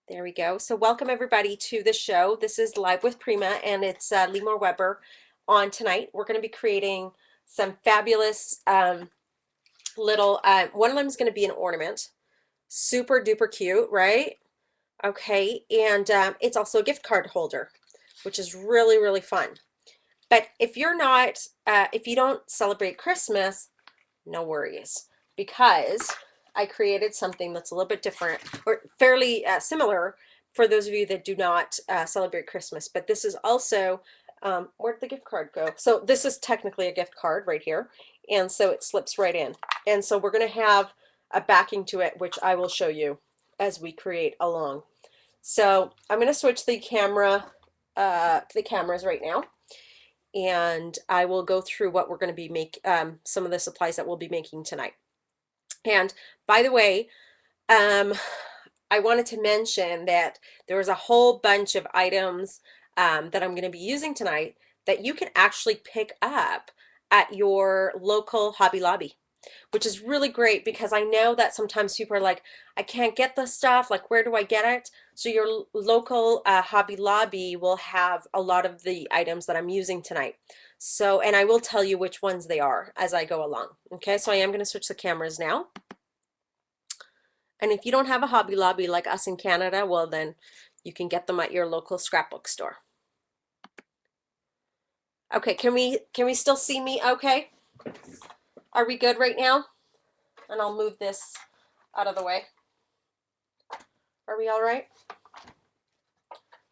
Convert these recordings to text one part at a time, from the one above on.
There we go. So welcome everybody to the show. This is Live with Prima and it's Limor Weber on tonight. We're going to be creating some fabulous little, one of them is going to be an ornament. Super duper cute, right? Okay, and it's also a gift card holder, which is really, really fun. But if you're not, if you don't celebrate Christmas, no worries, because I created something that's a little bit different or fairly similar for those of you that do not celebrate Christmas. But this is also, where'd the gift card go? So this is technically a gift card right here. And so it slips right in. And so we're going to have a backing to it, which I will show you as we create along. So I'm going to switch the cameras right now, and I will go through what we're going to be some of the supplies that we'll be making tonight. And by the way, I wanted to mention that there was a whole bunch of items that I'm going to be using tonight that you can actually pick up at your local Hobby Lobby, which is really great because I know that sometimes people are like, I can't get this stuff, like where do I get it? So your local Hobby Lobby will have a lot of the items that I'm using tonight. So, and I will tell you which ones they are as I go along. Okay, so I am going to switch the cameras now. And if you don't have a Hobby Lobby like us in Canada, well then you can get them at your local scrapbook store. Okay, can we still see me okay? Are we good right now? And I'll move this out of the way. Are we all right?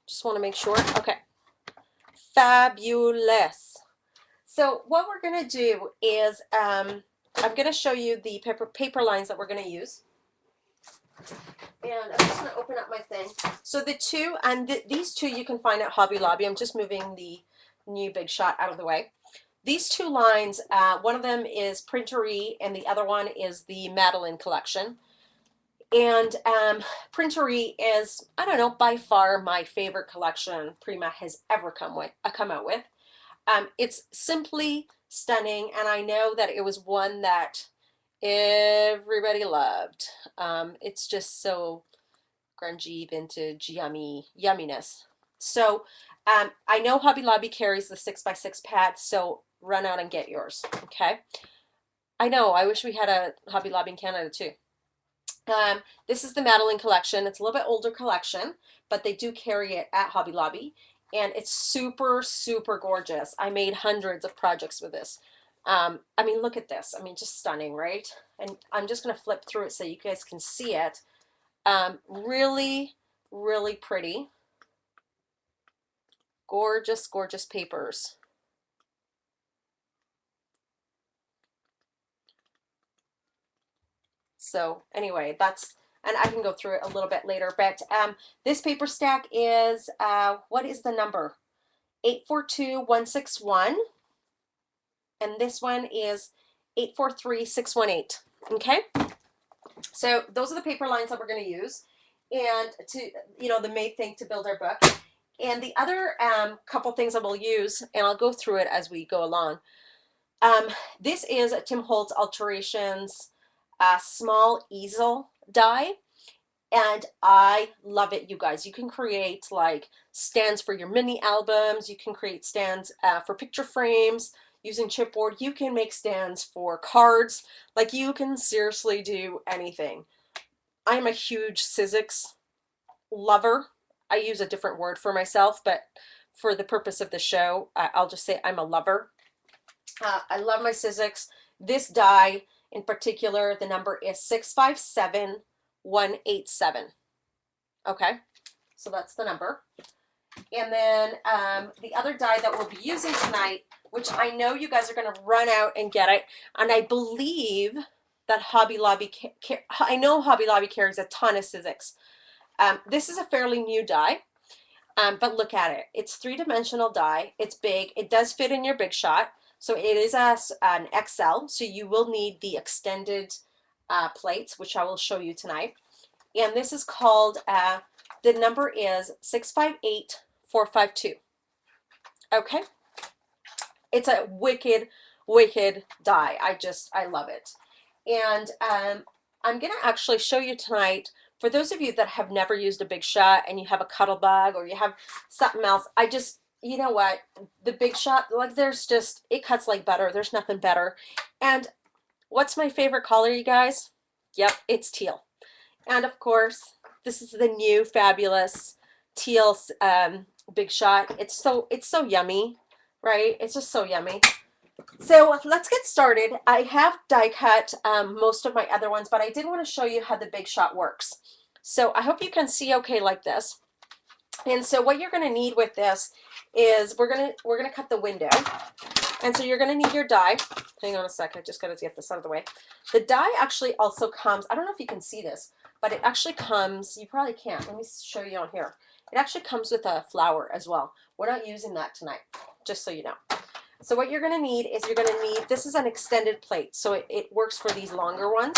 Just want to make sure. Okay. Fabulous. So what we're going to do is I'm going to show you the paper lines that we're going to use. And I'm just going to open up my thing. So the two, and these two you can find at Hobby Lobby. I'm just moving the new Big Shot out of the way. These two lines, one of them is Prima Re and the other one is the Madeline collection. And Prima Re is, I don't know, by far my favorite collection Prima has ever come out with. It's simply stunning, and I know that it was one that everybody loved. It's just so grungy, vintage, yumminess. So I know Hobby Lobby carries the 6x6 pads, so run out and get yours, okay? I know, I wish we had a Hobby Lobby in Canada too. This is the Madeline collection. It's a little bit older collection, but they do carry it at Hobby Lobby, and it's super, super gorgeous. I made hundreds of projects with this. I mean, look at this. I mean, just stunning, right? And I'm just going to flip through it so you guys can see it. Really, really pretty. Gorgeous, gorgeous papers. So anyway, that's, and I can go through it a little bit later, but this paper stack is, what is the number? 842161, and this one is 843618, okay? So those are the paper lines that we're going to use, and to, you know, the main thing to build our book. And the other couple things that we'll use, and I'll go through it as we go along. This is Tim Holtz Alterations small easel die, and I love it, you guys. You can create like stands for your mini albums. You can create stands for picture frames using chipboard. You can make stands for cards. Like, you can seriously do anything. I'm a huge Sizzix lover. I use a different word for myself, but for the purpose of the show, I'll just say I'm a lover. I love my Sizzix. This die in particular, the number is 657187. Okay, so that's the number. And then the other die that we'll be using tonight, which I know you guys are going to run out and get it, and I believe that Hobby Lobby, I know Hobby Lobby carries a ton of Sizzix. This is a fairly new die, but look at it. It's three-dimensional die. It's big. It does fit in your Big Shot. So it is an XL, so you will need the extended plates, which I will show you tonight. And this is called, the number is 658452. Okay? It's a wicked, wicked die. I love it. And I'm going to actually show you tonight for those of you that have never used a Big Shot and you have a Cuddle Bug or you have something else, I just, you know what, the Big Shot, like there's just, it cuts like butter. There's nothing better. And what's my favorite color, you guys? Yep, it's teal. And of course, this is the new fabulous teal Big Shot. It's so yummy, right? It's just so yummy. So let's get started. I have die cut most of my other ones, but I did want to show you how the Big Shot works. So I hope you can see okay like this. And so what you're going to need with this is we're gonna cut the window. And so you're going to need your die. Hang on a second, I just got to get this out of the way. The die actually also comes, I don't know if you can see this, but it actually comes, you probably can't, let me show you on here. It actually comes with a flower as well. We're not using that tonight, just so you know. So what you're going to need is this is an extended plate, so it works for these longer ones.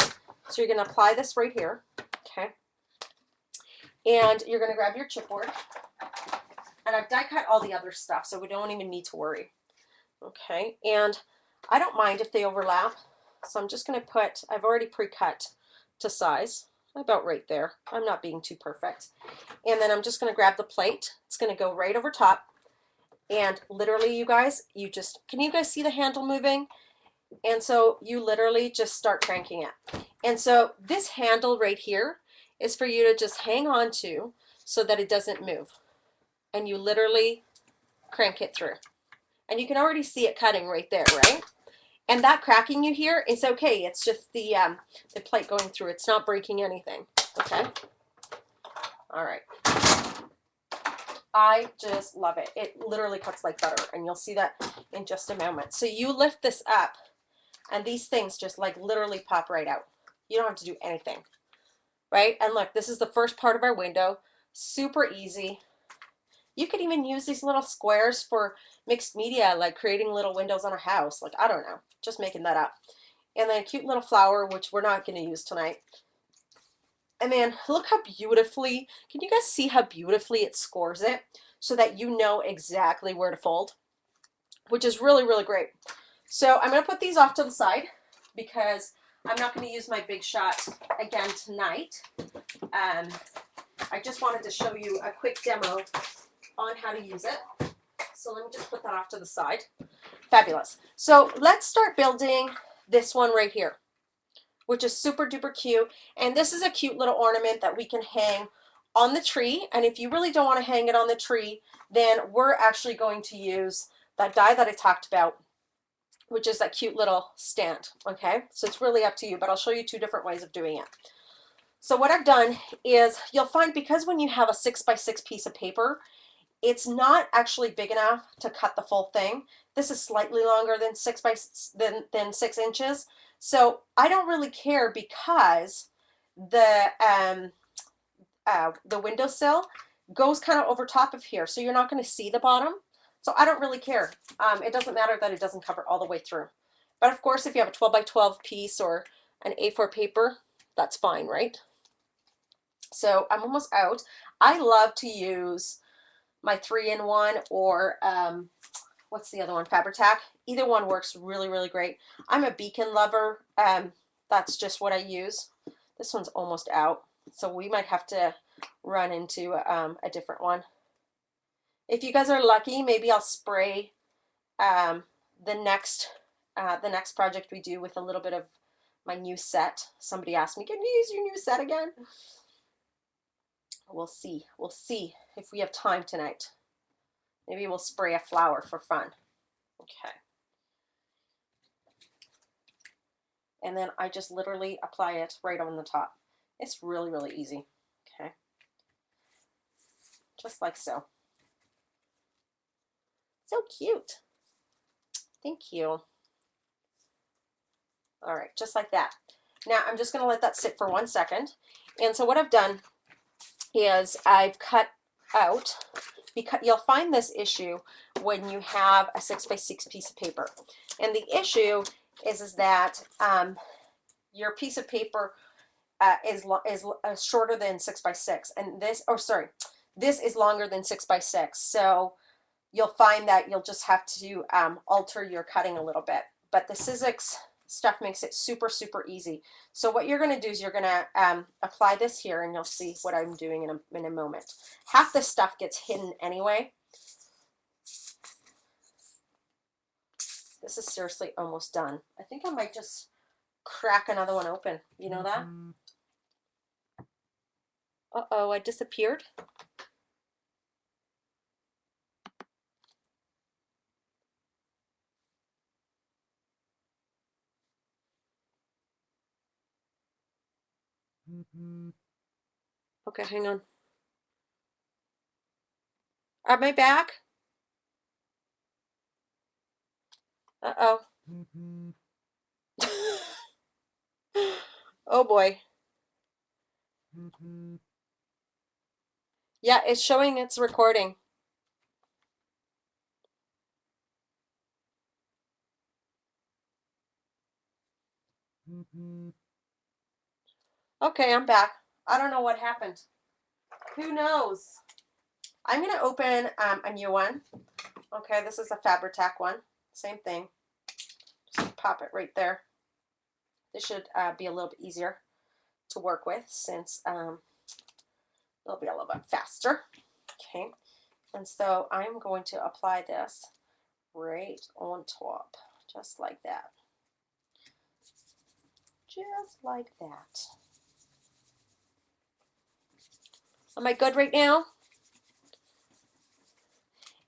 So you're going to apply this right here, okay? And you're going to grab your chipboard. And I've die cut all the other stuff, so we don't even need to worry. Okay, and I don't mind if they overlap, so I'm just going to put, I've already pre-cut to size, about right there. I'm not being too perfect. And then I'm just going to grab the plate. It's going to go right over top. And literally, you guys, can you guys see the handle moving? And so you literally just start cranking it. And so this handle right here is for you to just hang on to so that it doesn't move. And you literally crank it through. And you can already see it cutting right there, right? And that cracking you hear is okay. It's just the plate going through. It's not breaking anything, okay? All right. I just love it. It literally cuts like butter, and you'll see that in just a moment. So you lift this up, and these things just like literally pop right out. You don't have to do anything, right? And look, this is the first part of our window. Super easy. You could even use these little squares for mixed media, like creating little windows on a house. Like, I don't know, just making that up. And then a cute little flower, which we're not going to use tonight. And then look how beautifully, can you guys see how beautifully it scores it so that you know exactly where to fold, which is really, really great. So I'm going to put these off to the side because I'm not going to use my Big Shot again tonight. I just wanted to show you a quick demo on how to use it. So let me just put that off to the side. Fabulous. So let's start building this one right here, which is super duper cute. And this is a cute little ornament that we can hang on the tree. And if you really don't want to hang it on the tree, then we're actually going to use that die that I talked about, which is that cute little stand. Okay, so it's really up to you, but I'll show you two different ways of doing it. So what I've done is, you'll find because when you have a 6x6 piece of paper, it's not actually big enough to cut the full thing. This is slightly longer than 6 inches. So I don't really care because the windowsill goes kind of over top of here. So you're not going to see the bottom. So I don't really care. It doesn't matter that it doesn't cover all the way through. But of course, if you have a 12x12 piece or an A4 paper, that's fine, right? So I'm almost out. I love to use my 3-in-1 or what's the other one, Fabri-Tac. Either one works really, really great. I'm a beacon lover. That's just what I use. This one's almost out, so we might have to run into a different one. If you guys are lucky, maybe I'll spray the next project we do with a little bit of my new set. Somebody asked me, can you use your new set again? We'll see. We'll see if we have time tonight. Maybe we'll spray a flower for fun. Okay. And then I just literally apply it right on the top. It's really, really easy. Okay. Just like so. So cute. Thank you. All right, just like that. Now I'm just going to let that sit for 1 second. And so what I've done is I've cut out, because you'll find this issue when you have a 6x6 piece of paper. And the issue is that your piece of paper is shorter than 6x6, and this is longer than 6x6. So you'll find that you'll just have to alter your cutting a little bit. But the Sizzix stuff makes it super, super easy. So what you're going to do is you're going to apply this here, and you'll see what I'm doing in a moment. Half the stuff gets hidden anyway. This is seriously almost done. I think I might just crack another one open. You know that? Uh-oh, I disappeared. Okay, hang on. Am I back? Uh-oh. Oh boy. Yeah, it's showing it's recording. Okay, I'm back. I don't know what happened. Who knows? I'm going to open a new one. Okay, this is a Fabri-Tac one. Same thing. Just pop it right there. This should be a little bit easier to work with since it'll be a little bit faster. Okay, and so I'm going to apply this right on top, just like that. Just like that. Am I good right now?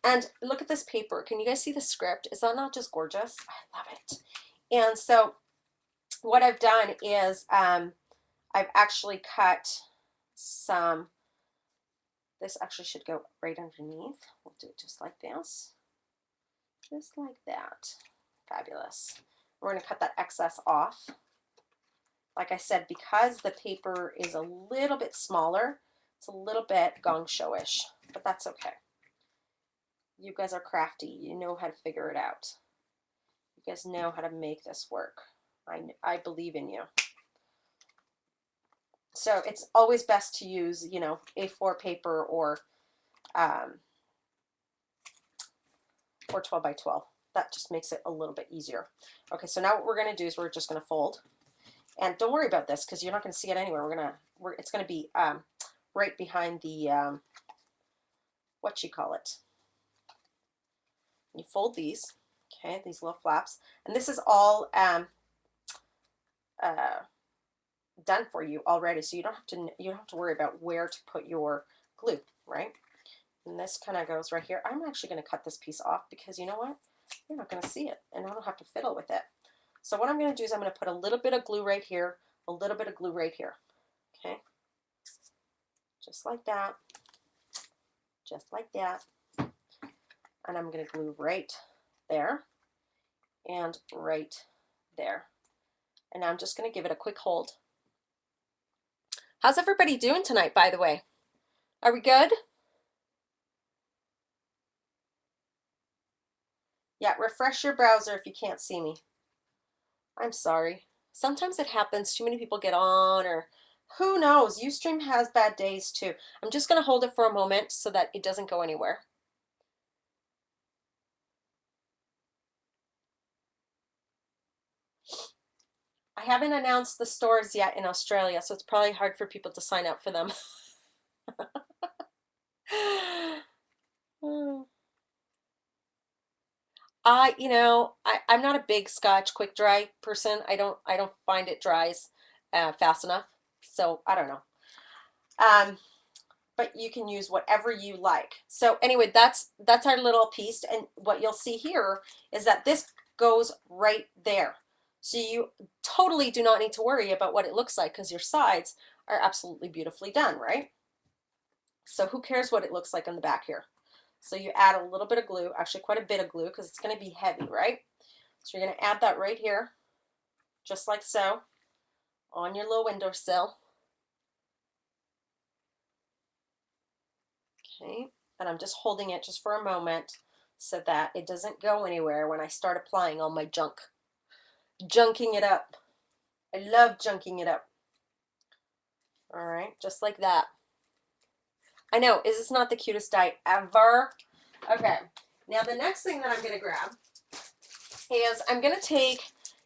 And look at this paper. Can you guys see the script? Is that not just gorgeous? I love it. And so what I've done is I've actually cut some, this actually should go right underneath. We'll do it just like this. Just like that. Fabulous. We're going to cut that excess off. Like I said, because the paper is a little bit smaller, it's a little bit gong show-ish, but that's okay. You guys are crafty. You know how to figure it out. You guys know how to make this work. I believe in you. So it's always best to use, you know, A4 paper or 12 by 12. That just makes it a little bit easier. Okay, so now what we're going to do is we're just going to fold. And don't worry about this because you're not going to see it anywhere. It's going to be right behind the, what you call it. You fold these, okay, these little flaps. And this is all done for you already, so you don't have to worry about where to put your glue, right? And this kind of goes right here. I'm actually going to cut this piece off because you know what? You're not going to see it, and I don't have to fiddle with it. So what I'm going to do is I'm going to put a little bit of glue right here, a little bit of glue right here, okay? Just like that, just like that. And I'm going to glue right there and right there. And I'm just going to give it a quick hold. How's everybody doing tonight, by the way? Are we good? Yeah, refresh your browser if you can't see me. I'm sorry. Sometimes it happens. Too many people get on, or who knows? Ustream has bad days too. I'm just going to hold it for a moment so that it doesn't go anywhere. I haven't announced the stores yet in Australia, so it's probably hard for people to sign up for them. You know, I'm not a big Scotch quick dry person. I don't find it dries fast enough. So I don't know. But you can use whatever you like. So anyway, that's our little piece. And what you'll see here is that this goes right there. So you totally do not need to worry about what it looks like because your sides are absolutely beautifully done, right? So who cares what it looks like on the back here? So you add a little bit of glue, actually quite a bit of glue because it's going to be heavy, right? So you're going to add that right here, just like so, on your little windowsill. Okay, and I'm just holding it just for a moment so that it doesn't go anywhere when I start applying all my junk. Junking it up. I love junking it up. All right, just like that. I know, is this not the cutest die ever? Okay, now the next thing that I'm going to grab is I'm going to take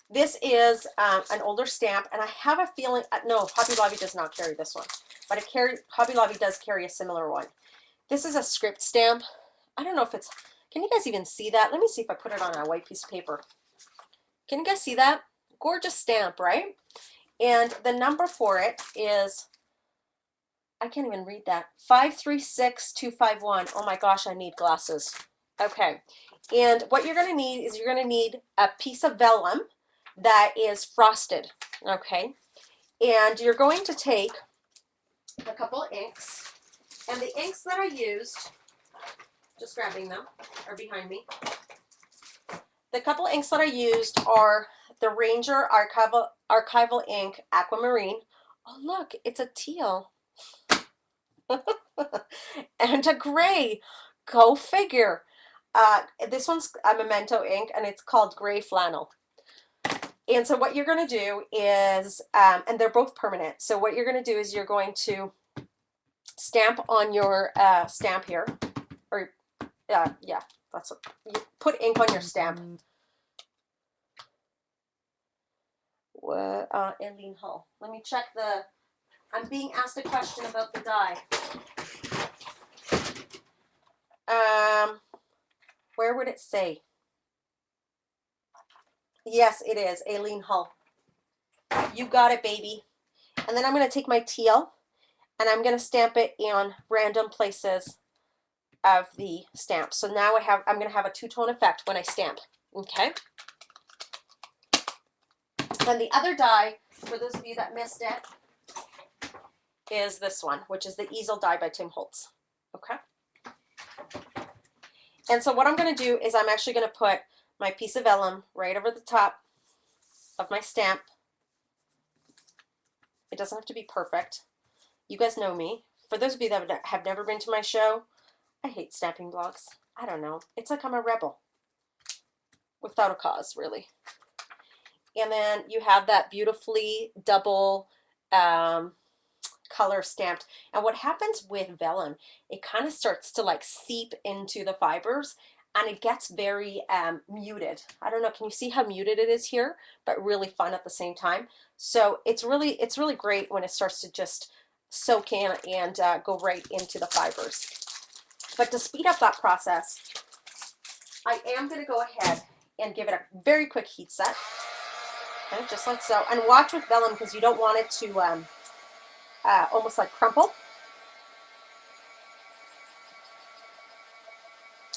This is an older stamp, and I have a feeling, no, Hobby Lobby does not carry this one, but Hobby Lobby does carry a similar one. This is a script stamp. I don't know if it's, can you guys even see that? Let me see if I put it on a white piece of paper. Can you guys see that? Gorgeous stamp, right? And the number for it is, I can't even read that, 536251. Oh my gosh, I need glasses. Okay, and what you're going to need is you're going to need a piece of vellum that is frosted, okay? And you're going to take a couple of inks, and the inks that I used, just grabbing them, are behind me. The couple of inks that I used are the Ranger Archival Ink Aquamarine. Oh look, it's a teal. And a gray. Go figure. This one's a Memento ink, and it's called Gray Flannel. And so what you're going to do is, and they're both permanent, so what you're going to do is you're going to stamp on your stamp here, or yeah, that's what, you put ink on your stamp. What, Eileen Hull. Let me check the, I'm being asked a question about the die. Where would it say? Yes, it is, Eileen Hull. You got it, baby. And then I'm going to take my teal, and I'm going to stamp it on random places of the stamp. So now I'm going to have a two-tone effect when I stamp, okay? And the other die, for those of you that missed it, is this one, which is the Easel die by Tim Holtz, okay? And so what I'm going to do is I'm actually going to put my piece of vellum right over the top of my stamp. It doesn't have to be perfect. You guys know me. For those of you that have never been to my show, I hate stamping blogs. I don't know. It's like I'm a rebel. Without a cause, really. And then you have that beautifully double color stamped. And what happens with vellum, it kind of starts to like seep into the fibers, and it gets very muted. I don't know, can you see how muted it is here? But really fun at the same time. So it's really great when it starts to just soak in and go right into the fibers. But to speed up that process, I am going to go ahead and give it a very quick heat set. Okay, just like so. And watch with vellum, because you don't want it to almost like crumple.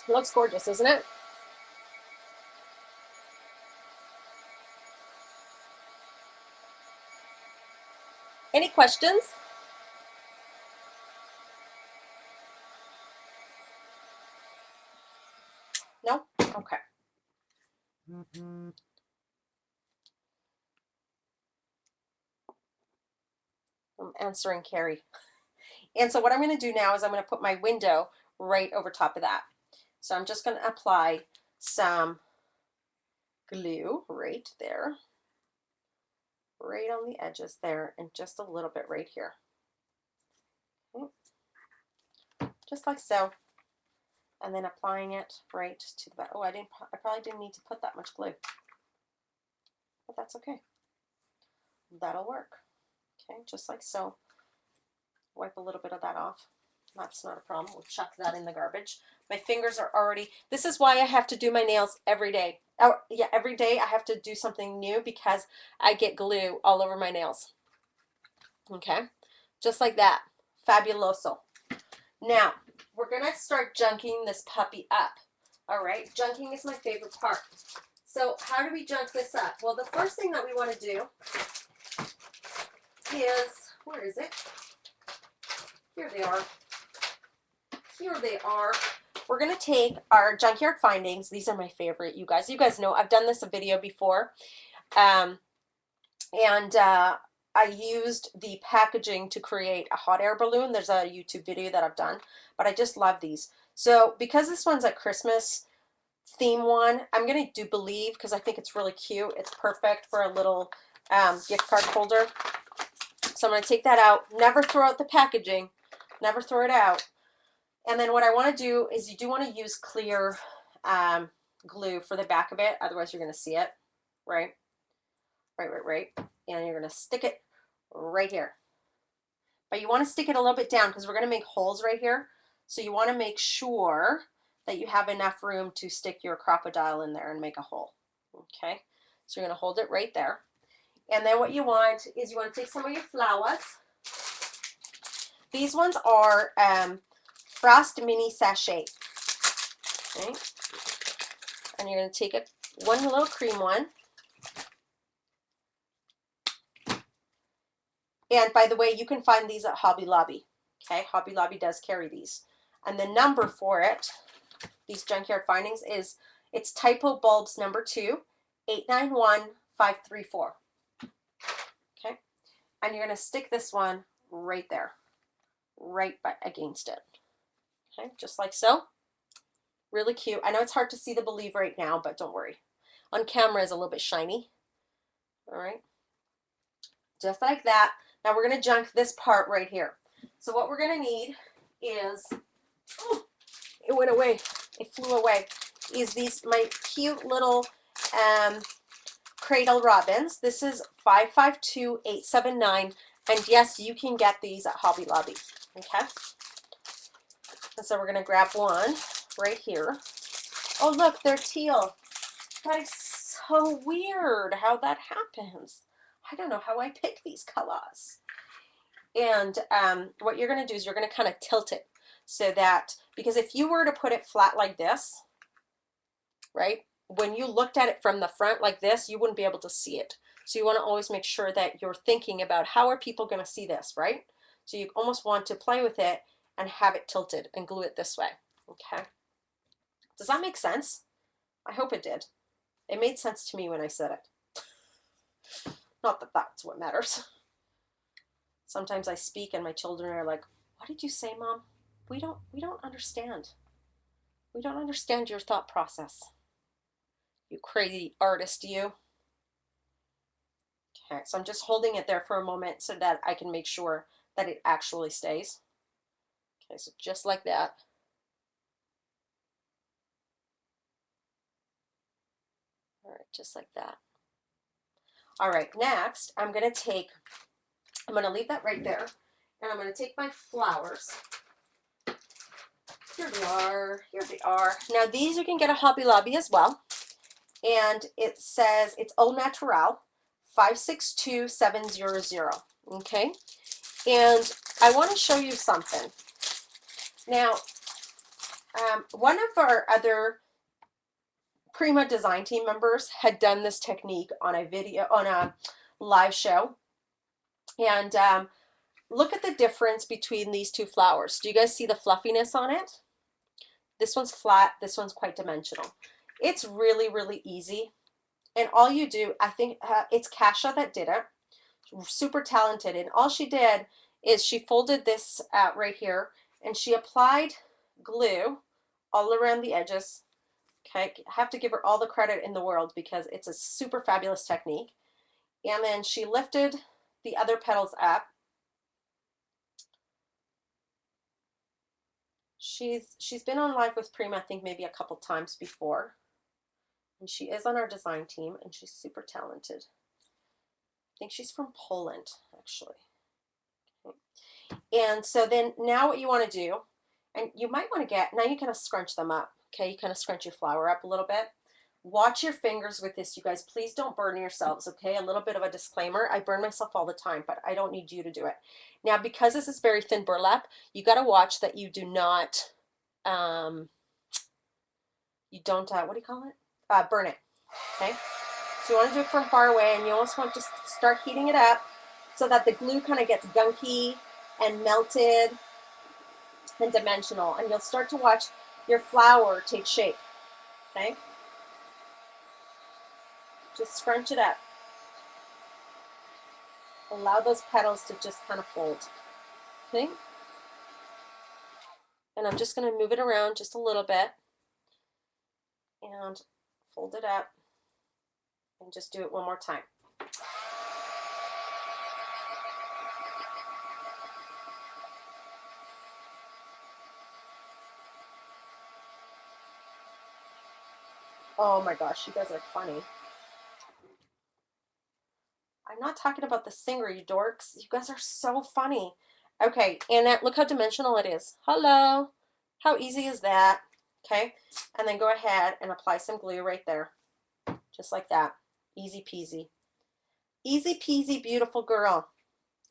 It looks gorgeous, isn't it? Any questions? No? Okay. I'm answering Carrie. And so what I'm going to do now is I'm going to put my window right over top of that. So I'm just going to apply some glue right there, right on the edges there, and just a little bit right here. Okay. Just like so. And then applying it right to the back. Oh, I probably didn't need to put that much glue, but that's okay. That'll work. Okay, just like so. Wipe a little bit of that off. That's not a problem. We'll chuck that in the garbage. My fingers are already, this is why I have to do my nails every day. Oh, yeah, every day I have to do something new because I get glue all over my nails. Okay, just like that. Fabuloso. Now, we're going to start junking this puppy up. All right, junking is my favorite part. So how do we junk this up? Well, the first thing that we want to do is, where is it? Here they are. Here they are. We're going to take our Junkyard Findings. These are my favorite, you guys. You guys know I've done this a video before. I used the packaging to create a hot air balloon. There's a YouTube video that I've done, but I just love these. So because this one's a Christmas theme one, I'm going to do Believe because I think it's really cute. It's perfect for a little gift card holder. So I'm going to take that out. Never throw out the packaging. Never throw it out. And then what I want to do is you do want to use clear glue for the back of it. Otherwise you're going to see it, right? right. And you're going to stick it right here. But you want to stick it a little bit down because we're going to make holes right here. So you want to make sure that you have enough room to stick your crocodile in there and make a hole. Okay, so you're going to hold it right there. And then what you want is you want to take some of your flowers. These ones are Frost Mini Sachet. Okay. And you're going to take one little cream one. And by the way, you can find these at Hobby Lobby. Okay, Hobby Lobby does carry these. And the number for it, these junkyard findings, is it's Typo Bulbs number 2, 891534. Okay, and you're going to stick this one right there, right against it. Okay, just like so. Really cute. I know it's hard to see the believe right now, but don't worry. On camera is a little bit shiny. All right, just like that. Now we're going to junk this part right here. So what we're going to need is, oh, it went away. It flew away. Is these my cute little cradle robins. This is 552879, and yes, you can get these at Hobby Lobby. Okay. And so we're going to grab one right here. Oh, look, they're teal. That is so weird how that happens. I don't know how I pick these colors. And what you're going to do is you're going to kind of tilt it so that, because if you were to put it flat like this, right, when you looked at it from the front like this, you wouldn't be able to see it. So you want to always make sure that you're thinking about how are people going to see this, right? So you almost want to play with it and have it tilted and glue it this way. Okay. Does that make sense? I hope it did. It made sense to me when I said it. Not that that's what matters. Sometimes I speak and my children are like, "What did you say, Mom? We don't understand. We don't understand your thought process. You crazy artist, you." Okay, so I'm just holding it there for a moment so that I can make sure that it actually stays. Okay, so just like that. All right, just like that. All right, next I'm going to leave that right there, and I'm going to take my flowers. Here they are. Here they are. Now these you can get at Hobby Lobby as well. And it says it's Au Natural 562700. Okay. And I want to show you something. Now, one of our other Prima design team members had done this technique on a live show. And look at the difference between these two flowers. Do you guys see the fluffiness on it? This one's flat, this one's quite dimensional. It's really, really easy. And all you do, I think it's Kasha that did it. Super talented. And all she did is she folded this out right here and she applied glue all around the edges. Okay, I have to give her all the credit in the world because it's a super fabulous technique. And then she lifted the other petals up. She's been on live with Prima, I think maybe a couple times before. And she is on our design team and she's super talented. I think she's from Poland, actually. Okay. And so then now what you want to do, and you might want to now you kind of scrunch them up. Okay, you kind of scrunch your flower up a little bit. Watch your fingers with this, you guys. Please don't burn yourselves, okay? A little bit of a disclaimer. I burn myself all the time, but I don't need you to do it. Now, because this is very thin burlap, you got to watch that you do not, you don't, what do you call it? Burn it, okay? So you want to do it from far away, and you almost want to start heating it up so that the glue kind of gets gunky and melted and dimensional, and you'll start to watch your flower take shape, okay? Just scrunch it up. Allow those petals to just kind of fold, okay? And I'm just going to move it around just a little bit and fold it up and just do it one more time. Oh my gosh, you guys are funny. I'm not talking about the singer, you dorks. You guys are so funny. Okay, and look how dimensional it is. Hello. How easy is that? Okay, and then go ahead and apply some glue right there. Just like that. Easy peasy. Easy peasy, beautiful girl.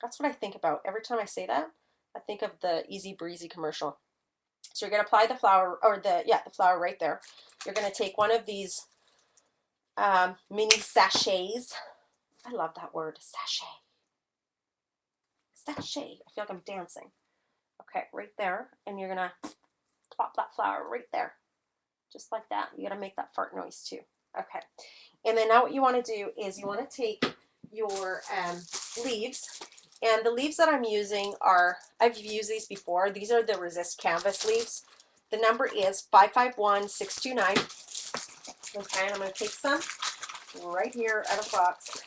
That's what I think about. Every time I say that, I think of the Easy Breezy commercial. So you're going to apply the flour, or the flour right there. You're going to take one of these mini sachets. I love that word, sachet. Sachet. I feel like I'm dancing. Okay, right there. And you're going to plop that flour right there. Just like that. You got to make that fart noise too. Okay. And then now what you want to do is you want to take your leaves. And the leaves that I'm using are, I've used these before. These are the Resist Canvas leaves. The number is 551629. Okay, and I'm going to take some right here out of the box,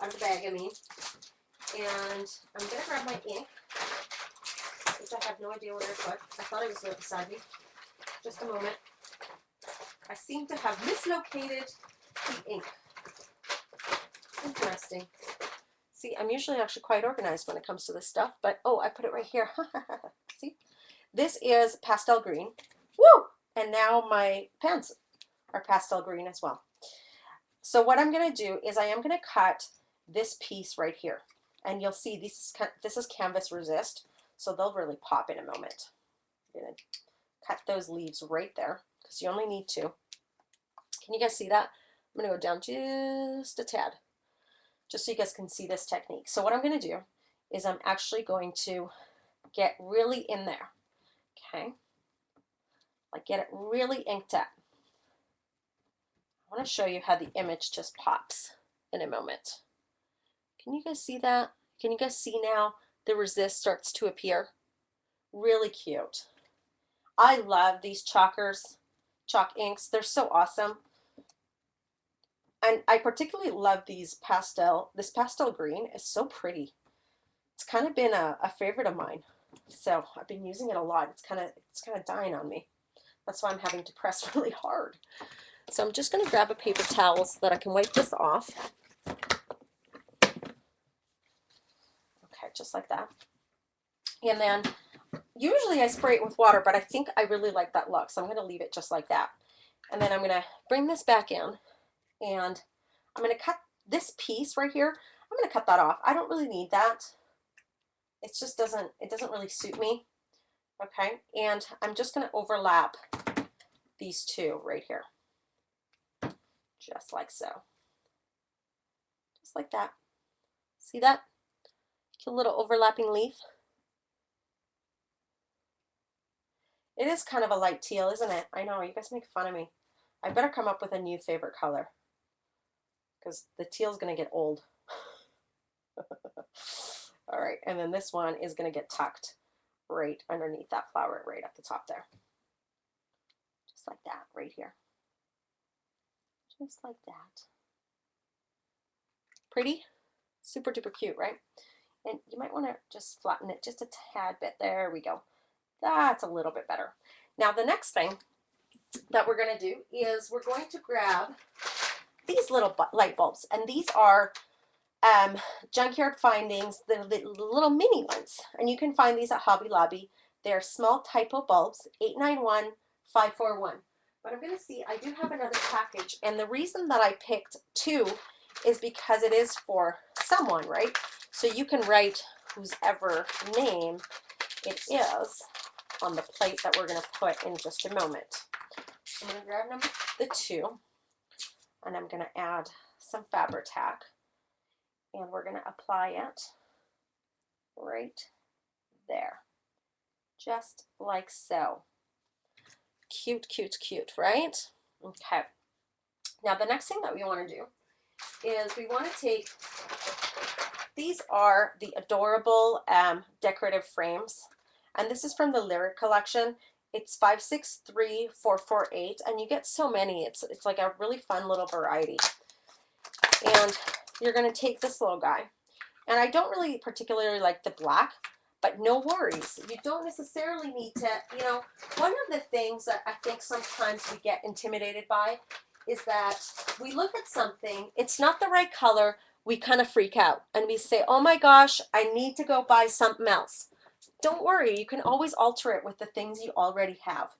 out of the bag, I mean. And I'm going to grab my ink, which I have no idea where to put. I thought it was right beside me. Just a moment. I seem to have mislocated the ink. Interesting. See, I'm usually actually quite organized when it comes to this stuff, but oh, I put it right here. See? This is pastel green. Woo! And now my pants are pastel green as well. So what I'm going to do is I am going to cut this piece right here. And you'll see this is Canvas Resist, so they'll really pop in a moment. I'm going to cut those leaves right there because you only need two. Can you guys see that? I'm going to go down just a tad, just so you guys can see this technique. So what I'm going to do is I'm actually going to get really in there, okay? Like get it really inked up. I want to show you how the image just pops in a moment. Can you guys see that? Can you guys see now the resist starts to appear? Really cute. I love these chalk inks. They're so awesome. And I particularly love these this pastel green is so pretty. It's kind of been a favorite of mine. So I've been using it a lot. It's kind of dying on me. That's why I'm having to press really hard. So I'm just going to grab a paper towel so that I can wipe this off. Okay, just like that. And then usually I spray it with water, but I think I really like that look, so I'm going to leave it just like that. And then I'm going to bring this back in, and I'm going to cut this piece right here. I'm going to cut that off. I don't really need that. It just doesn't really suit me. Okay, and I'm just going to overlap these two right here. Just like so. Just like that. See that? Cute little overlapping leaf. It is kind of a light teal, isn't it? I know, you guys make fun of me. I better come up with a new favorite color because the teal's going to get old. All right, and then this one is going to get tucked right underneath that flower right at the top there. Just like that, right here. Just like that. Pretty? Super duper cute, right? And you might want to just flatten it just a tad bit. There we go. That's a little bit better. Now the next thing that we're going to do is we're going to grab these little light bulbs, and these are Junkyard Findings, the little mini ones, and you can find these at Hobby Lobby. They're small typo bulbs, 891541. But I'm going to see, I do have another package, and the reason that I picked two is because it is for someone, right? So you can write whosever name it is on the plate that we're going to put in just a moment. I'm going to grab the two, and I'm going to add some Fabri-Tac, and we're going to apply it right there, just like so. Cute, cute, cute, right? Okay. Now the next thing that we want to do is we want to take, these are the adorable decorative frames, and this is from the Lyric collection. It's 563448, and you get so many. It's like a really fun little variety. And you're going to take this little guy, and I don't really particularly like the black, but no worries. You don't necessarily need to, you know, one of the things that I think sometimes we get intimidated by is that we look at something, it's not the right color, we kind of freak out and we say, oh my gosh, I need to go buy something else. Don't worry, you can always alter it with the things you already have.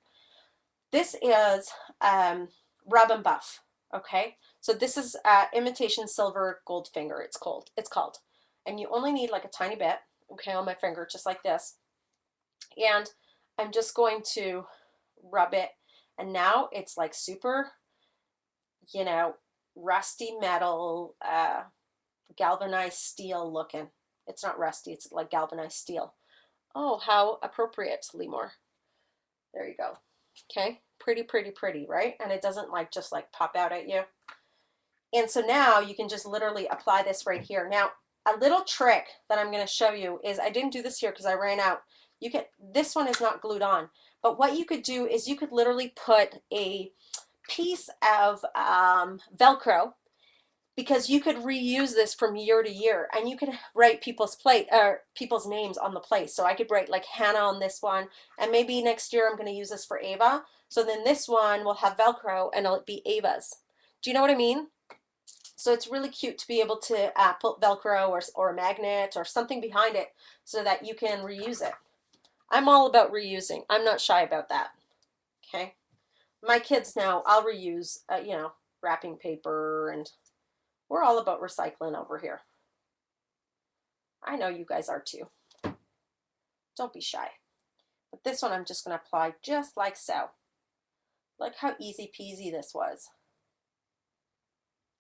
This is Rub and Buff, okay? So this is imitation silver goldfinger, it's called. And you only need like a tiny bit, okay, on my finger, just like this. And I'm just going to rub it. And now it's like super, you know, rusty metal, galvanized steel looking. It's not rusty, it's like galvanized steel. Oh, how appropriate, Limor. There you go. Okay, pretty, pretty, pretty, right? And it doesn't like just like pop out at you. And so now you can just literally apply this right here. Now, a little trick that I'm going to show you is, I didn't do this here because I ran out. You can, this one is not glued on, but what you could do is you could literally put a piece of Velcro, because you could reuse this from year to year, and you could write people's names on the plate. So I could write like Hannah on this one, and maybe next year I'm going to use this for Ava. So then this one will have Velcro and it'll be Ava's. Do you know what I mean? So it's really cute to be able to put Velcro or a magnet or something behind it so that you can reuse it. I'm all about reusing. I'm not shy about that. Okay. My kids now, I'll reuse, you know, wrapping paper, and we're all about recycling over here. I know you guys are too. Don't be shy. But this one I'm just going to apply just like so. Like how easy peasy this was.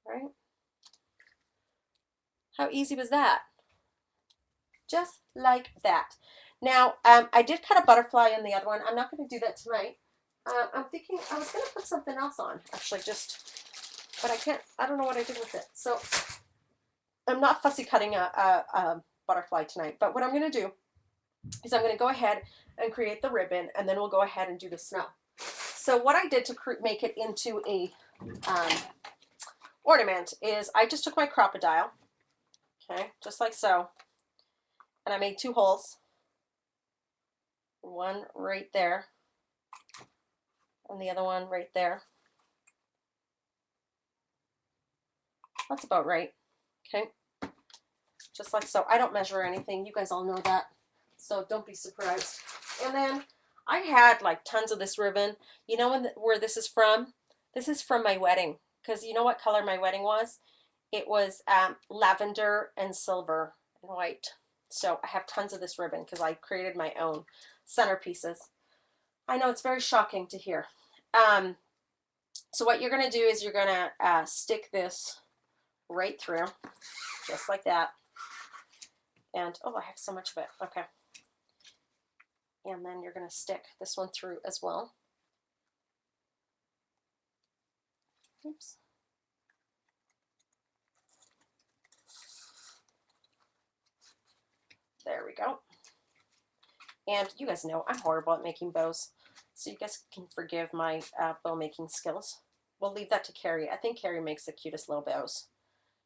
Right? How easy was that? Just like that. Now, I did cut a butterfly on the other one. I'm not going to do that tonight. I'm thinking I was going to put something else on, actually, but I can't, I don't know what I did with it. So I'm not fussy cutting a butterfly tonight, but what I'm going to do is I'm going to go ahead and create the ribbon, and then we'll go ahead and do the snow. So what I did to make it into a ornament is I just took my crocodile, okay, just like so, and I made 2 holes, one right there, and the other one right there. That's about right, okay, just like so. I don't measure anything, you guys all know that, so don't be surprised. And then I had like tons of this ribbon. You know where this is from? This is from my wedding, because you know what color my wedding was? It was lavender and silver and white. So I have tons of this ribbon because I created my own centerpieces. I know it's very shocking to hear. So what you're going to do is you're going to stick this right through, just like that. And, oh, I have so much of it. Okay. And then you're going to stick this one through as well. Oops. There we go. And you guys know I'm horrible at making bows, so you guys can forgive my bow making skills. We'll leave that to Carrie. I think Carrie makes the cutest little bows.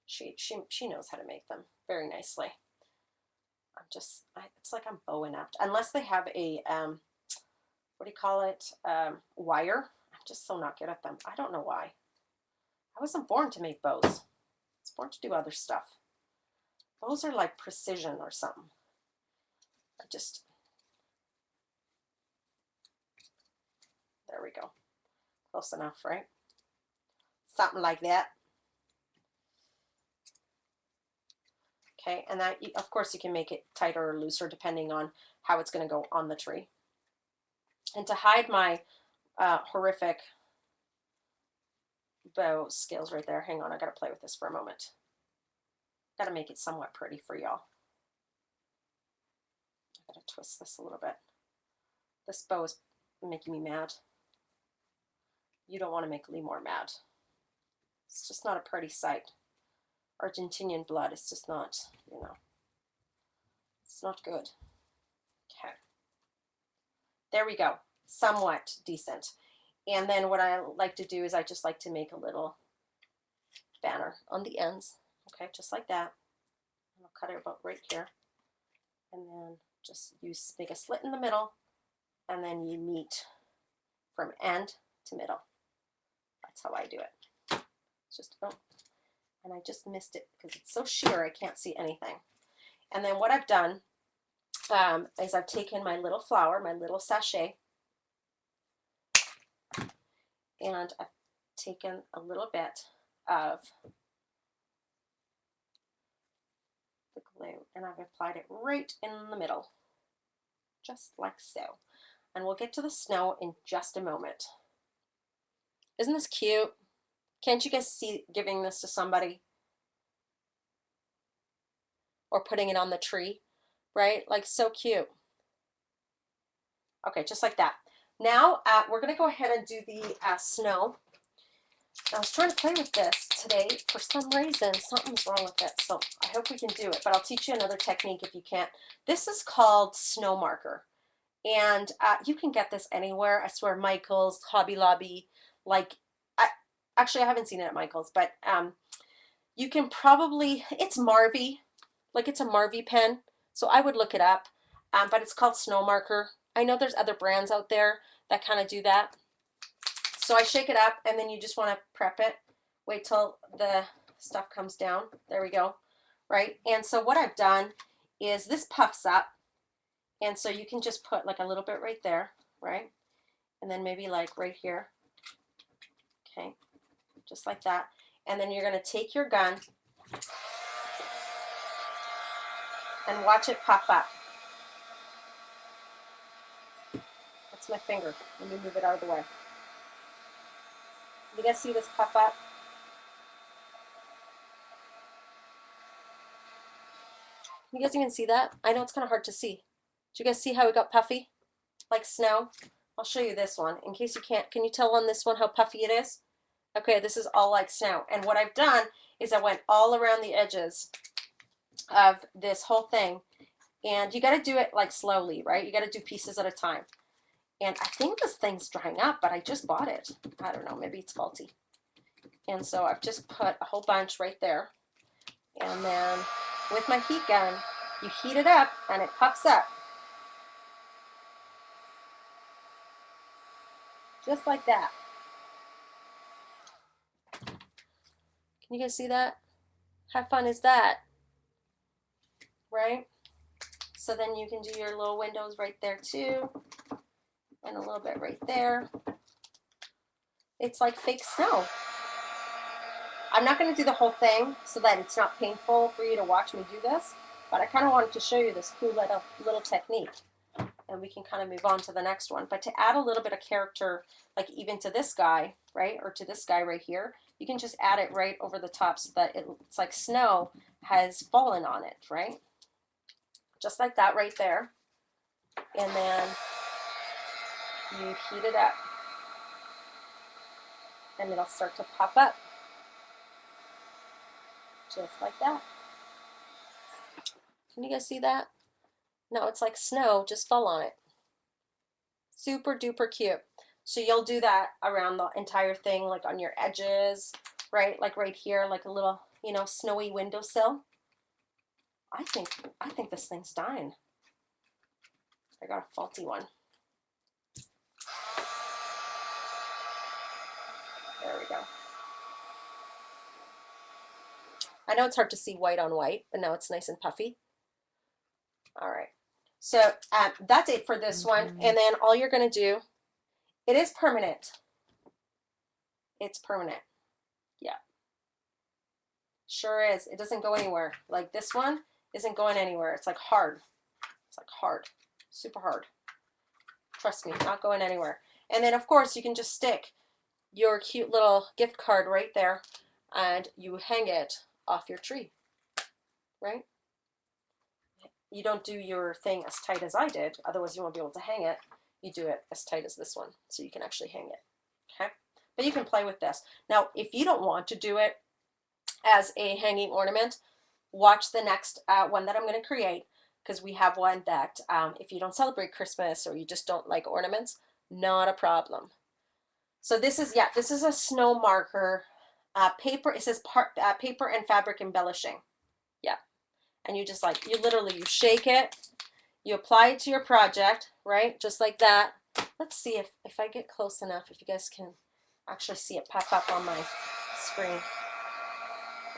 She knows how to make them very nicely. It's like I'm bow inept. Unless they have a, what do you call it, wire. I'm just so not good at them. I don't know why. I wasn't born to make bows. I was born to do other stuff. Bows are like precision or something. There we go. Close enough, right? Something like that. Okay, and that, of course, you can make it tighter or looser depending on how it's going to go on the tree. And to hide my horrific bow skills right there, hang on, I got to play with this for a moment. Got to make it somewhat pretty for y'all. I got to twist this a little bit. This bow is making me mad. You don't want to make Limor mad. It's just not a pretty sight. Argentinian blood is just not, you know, it's not good. Okay. There we go. Somewhat decent. And then what I like to do is I just like to make a little banner on the ends. Okay, just like that. And I'll cut it about right here. And then just make a slit in the middle, and then you meet from end to middle. That's how I do it. It's just, oh, and I just missed it because it's so sheer I can't see anything. And then what I've done is I've taken my little flower, my little sachet, and I've taken a little bit of the glue and I've applied it right in the middle, just like so. And we'll get to the snow in just a moment. Isn't this cute? Can't you guys see giving this to somebody? Or putting it on the tree, right? Like so cute. Okay, just like that. Now we're gonna go ahead and do the snow. I was trying to play with this today. For some reason, something's wrong with it. So I hope we can do it, but I'll teach you another technique if you can't. This is called snow marker. And you can get this anywhere. I swear, Michael's, Hobby Lobby, like, actually I haven't seen it at Michael's, but you can probably, it's Marvy, like it's a Marvy pen. So I would look it up, but it's called snow marker. I know there's other brands out there that kind of do that. So I shake it up and then you just want to prep it. Wait till the stuff comes down. There we go. Right. And so what I've done is this puffs up. And so you can just put like a little bit right there. Right. And then maybe like right here. Okay. Just like that. And then you're going to take your gun and watch it puff up. That's my finger. Let me move it out of the way. You guys see this puff up? You guys even see that? I know it's kind of hard to see. Do you guys see how it got puffy? Like snow? I'll show you this one in case you can't. Can you tell on this one how puffy it is? Okay, this is all like snow. And what I've done is I went all around the edges of this whole thing. And you got to do it like slowly, right? You got to do pieces at a time. And I think this thing's drying up, but I just bought it. I don't know, maybe it's faulty. And so I've just put a whole bunch right there. And then with my heat gun, you heat it up and it puffs up. Just like that. Can you guys see that? How fun is that? Right? So then you can do your little windows right there too. And a little bit right there. It's like fake snow. I'm not going to do the whole thing so that it's not painful for you to watch me do this, but I kind of wanted to show you this cool little technique. And we can kind of move on to the next one. But to add a little bit of character, like even to this guy, right, or to this guy right here, you can just add it right over the top so that it's like snow has fallen on it, right? Just like that right there. And then you heat it up. And it'll start to pop up. Just like that. Can you guys see that? No, it's like snow just fell on it. Super duper cute. So you'll do that around the entire thing, like on your edges, right? Like right here, like a little, you know, snowy windowsill. I think this thing's dying. I got a faulty one. There we go. I know it's hard to see white on white, but now it's nice and puffy. All right. So that's it for this one. And then all you're going to do, it is permanent. It's permanent. Yeah. Sure is. It doesn't go anywhere. Like this one isn't going anywhere. It's like hard. It's like hard. Super hard. Trust me, not going anywhere. And then of course you can just stick your cute little gift card right there and you hang it off your tree, right? You don't do your thing as tight as I did, otherwise you won't be able to hang it. You do it as tight as this one, so you can actually hang it, okay? But you can play with this. Now, if you don't want to do it as a hanging ornament, watch the next one that I'm going to create, because we have one that if you don't celebrate Christmas or you just don't like ornaments, not a problem. So this is, yeah, this is a snow marker paper. It says paper and fabric embellishing. Yeah. And you just like, you literally, you shake it, you apply it to your project, right? Just like that. Let's see if I get close enough, if you guys can actually see it pop up on my screen.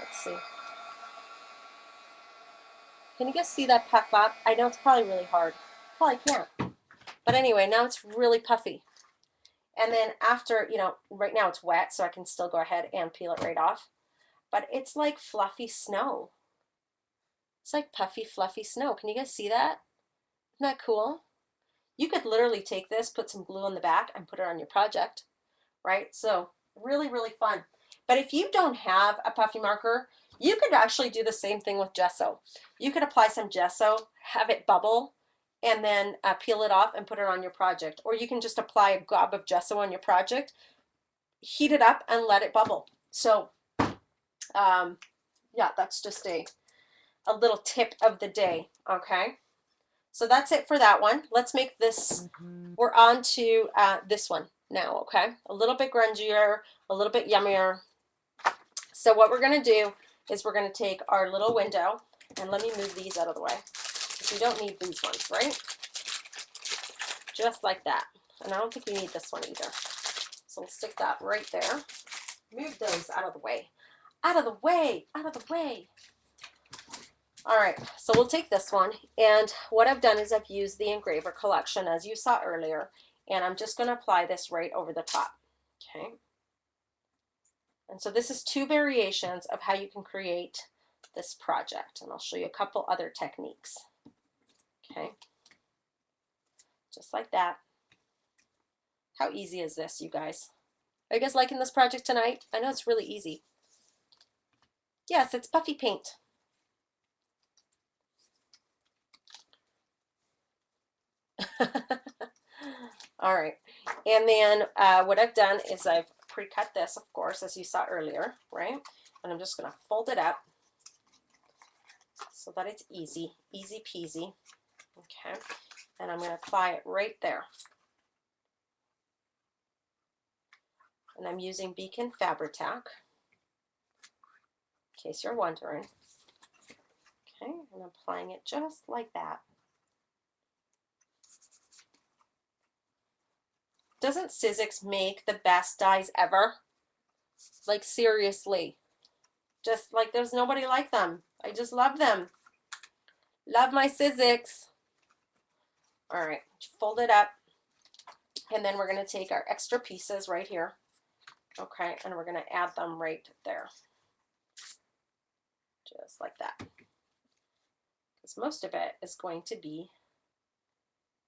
Let's see. Can you guys see that puff up? I know it's probably really hard. Probably can't. But anyway, now it's really puffy. And then after, you know, right now it's wet, so I can still go ahead and peel it right off. But it's like fluffy snow. It's like puffy, fluffy snow. Can you guys see that? Isn't that cool? You could literally take this, put some glue on the back, and put it on your project, right? So really, really fun. But if you don't have a puffy marker, you could actually do the same thing with gesso. You could apply some gesso, have it bubble, and then peel it off and put it on your project. Or you can just apply a gob of gesso on your project, heat it up, and let it bubble. So yeah, that's just a little tip of the day, okay? So that's it for that one. Let's make this, we're on to this one now, okay? A little bit grungier, a little bit yummier. So what we're gonna do is we're gonna take our little window, and let me move these out of the way, because we don't need these ones, right? Just like that. And I don't think we need this one either. So we'll stick that right there. Move those out of the way. Out of the way, out of the way. All right, so we'll take this one, and what I've done is I've used the engraver collection as you saw earlier, and I'm just going to apply this right over the top. Okay, and so this is two variations of how you can create this project, and I'll show you a couple other techniques. Okay, just like that. How easy is this, you guys? Are you guys liking this project tonight? I know it's really easy. Yes, it's puffy paint. All right, and then what I've done is I've pre-cut this, of course, as you saw earlier, right? And I'm just going to fold it up so that it's easy peasy. Okay, and I'm going to apply it right there. And I'm using Beacon Fabri-Tac, in case you're wondering. Okay, and I'm applying it just like that. Doesn't Sizzix make the best dies ever? Like, seriously. Just like there's nobody like them. I just love them. Love my Sizzix. All right, fold it up. And then we're going to take our extra pieces right here. Okay, and we're going to add them right there. Just like that. Because most of it is going to be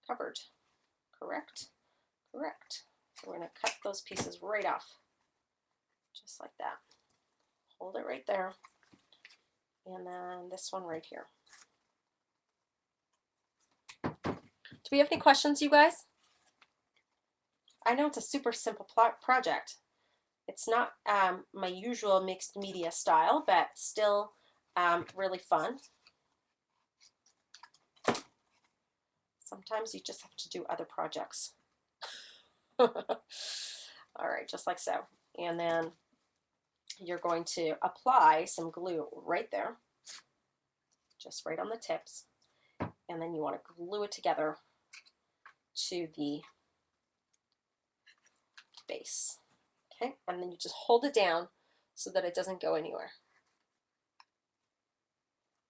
covered. Correct? Correct. So we're going to cut those pieces right off. Just like that. Hold it right there. And then this one right here. Do we have any questions, you guys? I know it's a super simple project. It's not my usual mixed media style, but still really fun. Sometimes you just have to do other projects. All right, just like so. And then you're going to apply some glue right there, just right on the tips. And then you want to glue it together to the base. Okay, and then you just hold it down so that it doesn't go anywhere.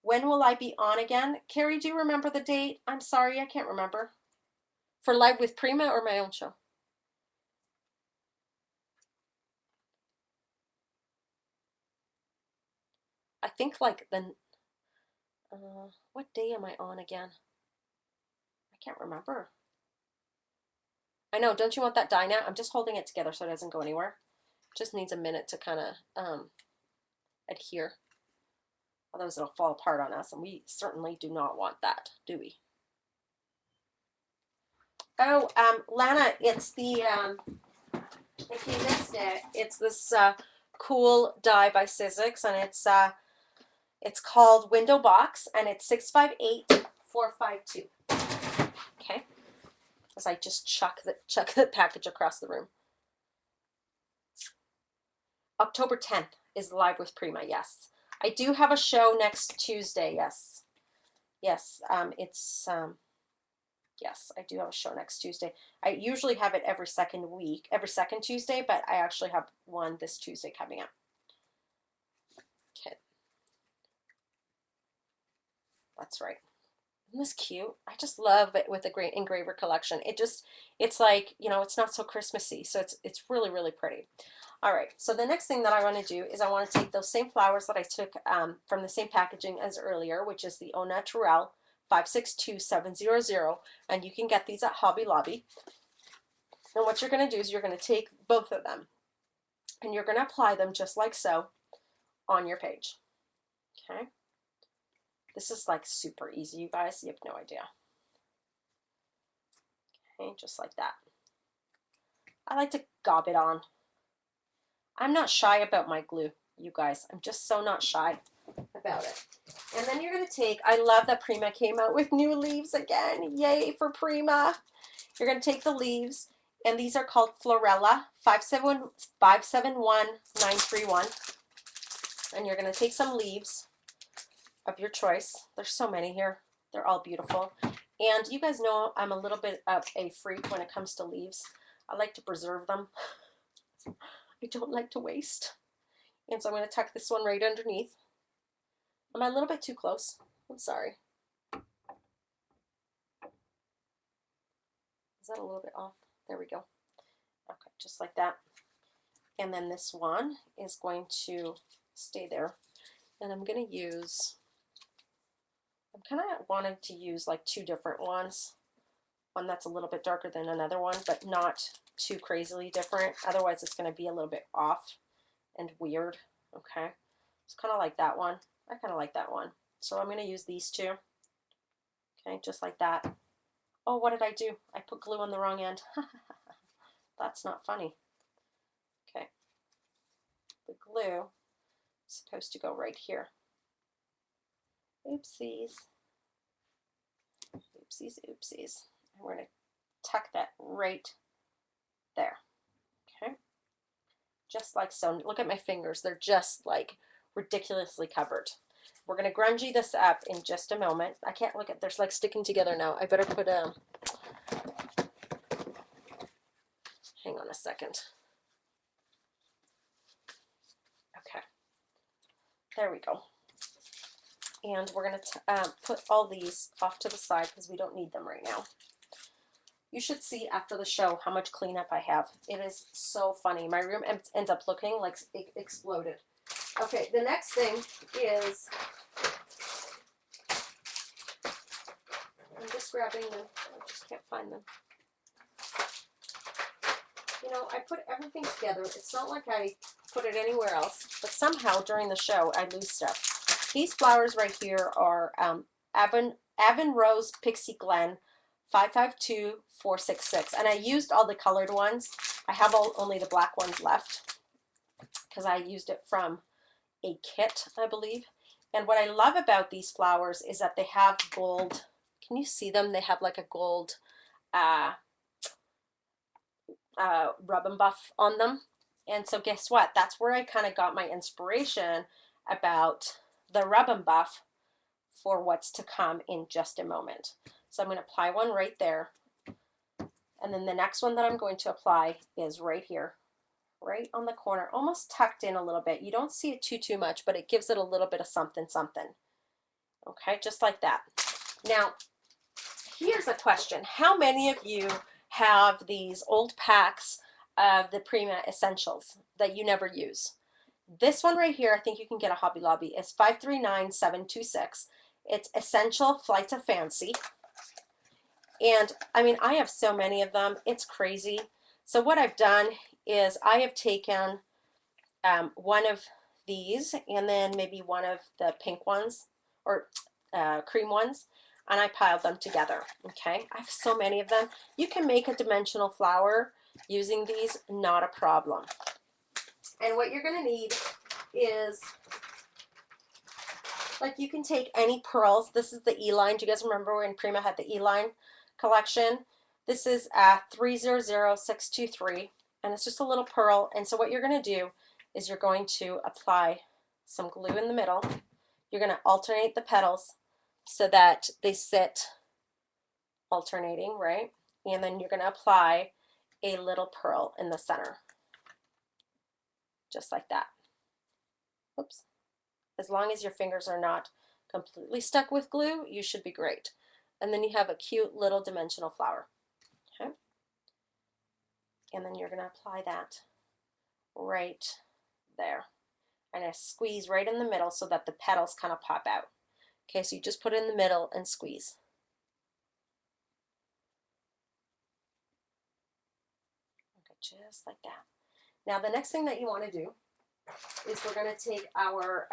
When will I be on again? Carrie, do you remember the date? I'm sorry, I can't remember. For Live with Prima or my own show? I think like the, what day am I on again? I can't remember. I know, don't you want that die now? I'm just holding it together so it doesn't go anywhere. Just needs a minute to kind of adhere. Otherwise it'll fall apart on us, and we certainly do not want that, do we? Oh, Lana, it's the, if you missed it, it's this cool die by Sizzix, and it's called Window Box, and it's 658452. Okay, as I just chuck the package across the room. October 10th is Live with Prima. Yes, I do have a show next Tuesday. Yes, yes, yes, I do have a show next Tuesday. I usually have it every second Tuesday, but I actually have one this Tuesday coming up. Okay, That's right. Isn't this cute? I just love it with the Great Engraver collection. It's like, you know, it's not so Christmassy, so it's really, really pretty. All right, so the next thing that I want to do is I want to take those same flowers that I took from the same packaging as earlier, which is the Au Naturel 562700, and you can get these at Hobby Lobby. And what you're going to do is you're going to take both of them, and you're going to apply them just like so on your page. Okay. This is like super easy, you guys. You have no idea. Okay, just like that. I like to gob it on. I'm not shy about my glue, you guys. I'm just so not shy about it. And then you're going to take, I love that Prima came out with new leaves again. Yay for Prima. You're going to take the leaves, and these are called Florella 571931. And you're going to take some leaves of your choice. There's so many here. They're all beautiful. And you guys know I'm a little bit of a freak when it comes to leaves. I like to preserve them. I don't like to waste. And so I'm going to tuck this one right underneath. Am I a little bit too close? I'm sorry. Is that a little bit off? There we go. Okay, just like that. And then this one is going to stay there. And I'm going to use, I'm kind of wanting to use like two different ones. One that's a little bit darker than another one, but not too crazily different. Otherwise, it's going to be a little bit off and weird. Okay, it's kind of like that one. I kind of like that one. So I'm going to use these two. Okay, just like that. Oh, what did I do? I put glue on the wrong end. That's not funny. Okay, the glue is supposed to go right here. Oopsies. Oopsies, oopsies. And we're going to tuck that right there. Okay, just like so. Look at my fingers. They're just like ridiculously covered. We're going to grungy this up in just a moment. I can't look at, they're like sticking together now. I better put hang on a second. Okay, there we go. And we're going to put all these off to the side because we don't need them right now. You should see after the show how much cleanup I have. It is so funny. My room ends up looking like it exploded. Okay, the next thing is, I'm just grabbing them. I just can't find them. You know, I put everything together. It's not like I put it anywhere else, but somehow during the show I lose stuff. These flowers right here are Avon Rose Pixie Glen 552466, and I used all the colored ones. I have only the black ones left because I used it from a kit, I believe. And what I love about these flowers is that they have gold. Can you see them? They have like a gold rub and buff on them. And so guess what? That's where I kind of got my inspiration about the rub and buff for what's to come in just a moment. So I'm going to apply one right there. And then the next one that I'm going to apply is right here, right on the corner, almost tucked in a little bit. You don't see it too much, but it gives it a little bit of something. Okay, just like that. Now, here's a question. How many of you have these old packs of the Prima Essentials that you never use? This one right here, I think you can get a Hobby Lobby. It's 539726. It's Essential Flights of Fancy. And I mean, I have so many of them. It's crazy. So what I've done is I have taken one of these and then maybe one of the pink ones or cream ones, and I piled them together. Okay, I have so many of them. You can make a dimensional flower using these, not a problem. And what you're going to need is, like, you can take any pearls. This is the E-line. Do you guys remember when Prima had the E-line collection? This is 300623, and it's just a little pearl. And so what you're going to do is you're going to apply some glue in the middle. You're going to alternate the petals so that they sit alternating, right? And then you're going to apply a little pearl in the center, just like that. Oops. As long as your fingers are not completely stuck with glue, you should be great. And then you have a cute little dimensional flower. Okay. And then you're going to apply that right there. And I squeeze right in the middle so that the petals kind of pop out. Okay, so you just put it in the middle and squeeze. Okay, just like that. Now the next thing that you want to do is we're going to take our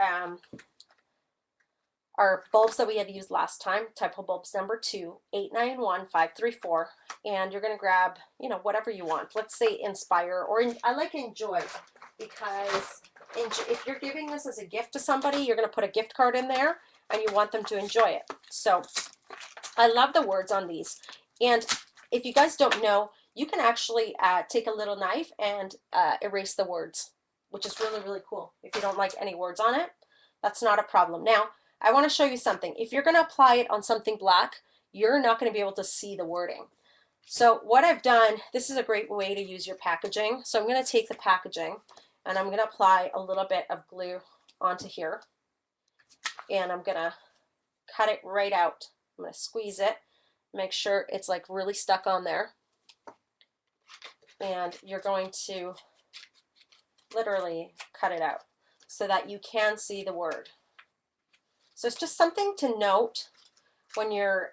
bulbs that we had used last time, type hole bulbs number 2, 891534, and you're going to grab, you know, whatever you want. Let's say Inspire, or I like Enjoy, because if you're giving this as a gift to somebody, you're going to put a gift card in there and you want them to enjoy it. So I love the words on these. And if you guys don't know, you can actually take a little knife and erase the words, which is really, really cool. If you don't like any words on it, that's not a problem. Now, I want to show you something. If you're going to apply it on something black, you're not going to be able to see the wording. So what I've done, this is a great way to use your packaging. So I'm going to take the packaging and I'm going to apply a little bit of glue onto here. And I'm going to cut it right out. I'm going to squeeze it, make sure it's like really stuck on there. And you're going to literally cut it out so that you can see the word. So it's just something to note when you're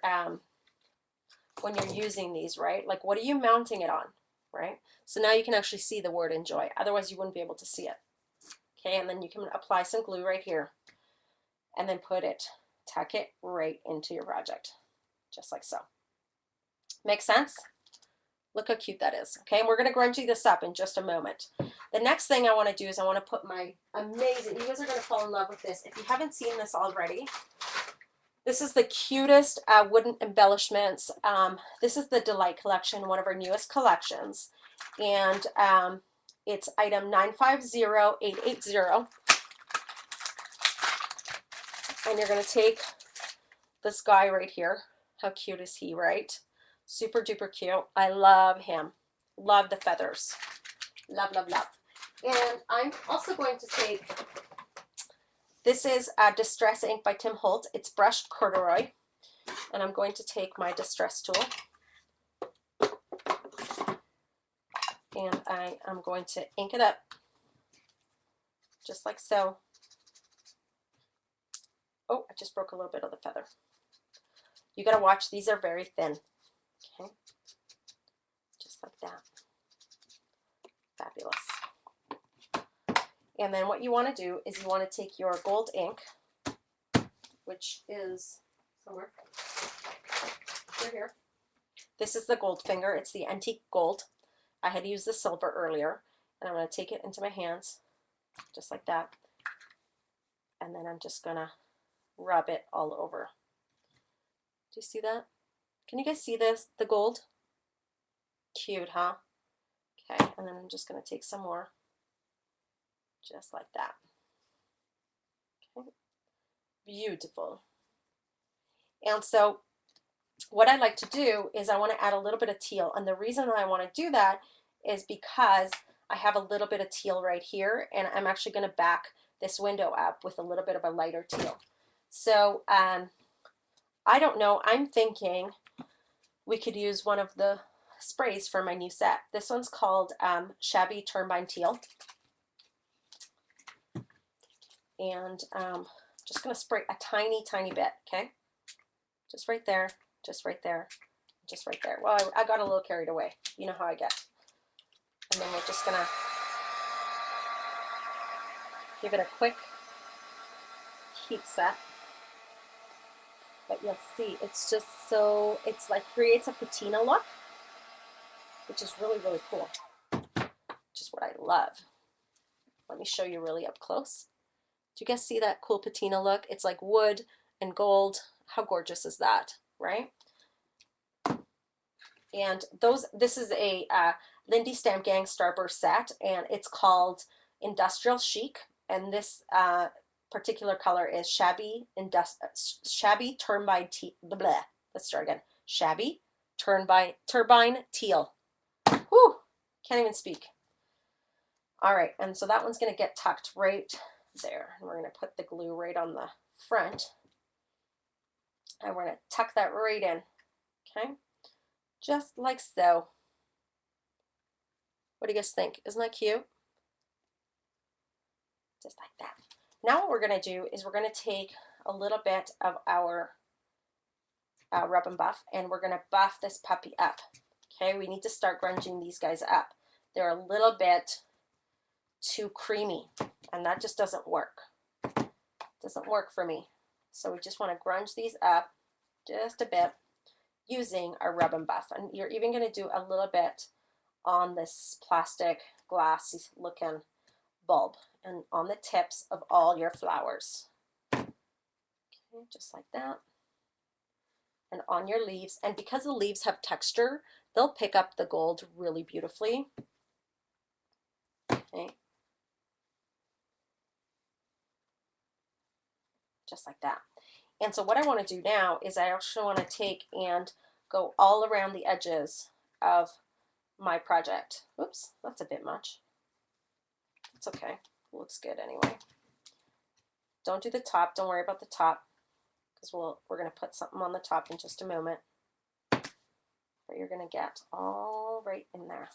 using these, right? Like, what are you mounting it on, right? So now you can actually see the word enjoy. Otherwise, you wouldn't be able to see it. Okay, and then you can apply some glue right here and then tuck it right into your project, just like so. Make sense? Look how cute that is. Okay, and we're going to grungy this up in just a moment. The next thing I want to do is I want to put my amazing, you guys are going to fall in love with this. If you haven't seen this already, this is the cutest wooden embellishments. This is the Delight collection, one of our newest collections. And it's item 950880. And you're going to take this guy right here. How cute is he, right? Super duper cute. I love him. Love the feathers. Love, love, love. And I'm also going to take, this is Distress Ink by Tim Holtz. It's brushed corduroy. And I'm going to take my distress tool. And I am going to ink it up. Just like so. Oh, I just broke a little bit of the feather. You got to watch, these are very thin. Okay. Just like that. Fabulous. And then what you want to do is you want to take your gold ink, which is somewhere here. This is the gold finger. It's the antique gold. I had used the silver earlier. And I'm going to take it into my hands, just like that. And then I'm just going to rub it all over. Do you see that? Can you guys see this? The gold? Cute, huh? Okay, and then I'm just going to take some more. Just like that. Okay. Beautiful. And so what I like to do is I want to add a little bit of teal. And the reason I want to do that is because I have a little bit of teal right here. And I'm actually going to back this window up with a little bit of a lighter teal. So I don't know. I'm thinking we could use one of the sprays for my new set. This one's called Shabby Turbine Teal. And just going to spray a tiny, tiny bit, okay? Just right there, just right there, just right there. Well, I got a little carried away. You know how I get. And then we're just going to give it a quick heat set. But you'll see, it's just so, it's like creates a patina look, which is really, really cool. Which is what I love. Let me show you really up close. Do you guys see that cool patina look? It's like wood and gold. How gorgeous is that, right? And this is a Lindy Stamp Gang Starburst set, and it's called Industrial Chic. And this particular color is Shabby Turbine Teal. Let's start again. Shabby Turbine Teal. Whew, can't even speak. All right, and so that one's going to get tucked right there. And we're going to put the glue right on the front. And we're going to tuck that right in, okay? Just like so. What do you guys think? Isn't that cute? Just like that. Now what we're going to do is we're going to take a little bit of our rub and buff, and we're going to buff this puppy up. Okay, we need to start grunging these guys up. They're a little bit too creamy, and that just doesn't work. Doesn't work for me. So we just want to grunge these up just a bit using our rub and buff. And you're even going to do a little bit on this plastic glass looking bulb and on the tips of all your flowers. Okay, just like that. And on your leaves. And because the leaves have texture, they'll pick up the gold really beautifully. Okay. Just like that. And so what I want to do now is I also want to take and go all around the edges of my project. Oops, that's a bit much. It's okay. It looks good anyway. Don't do the top. Don't worry about the top, because we're going to put something on the top in just a moment. But you're going to get all right in there.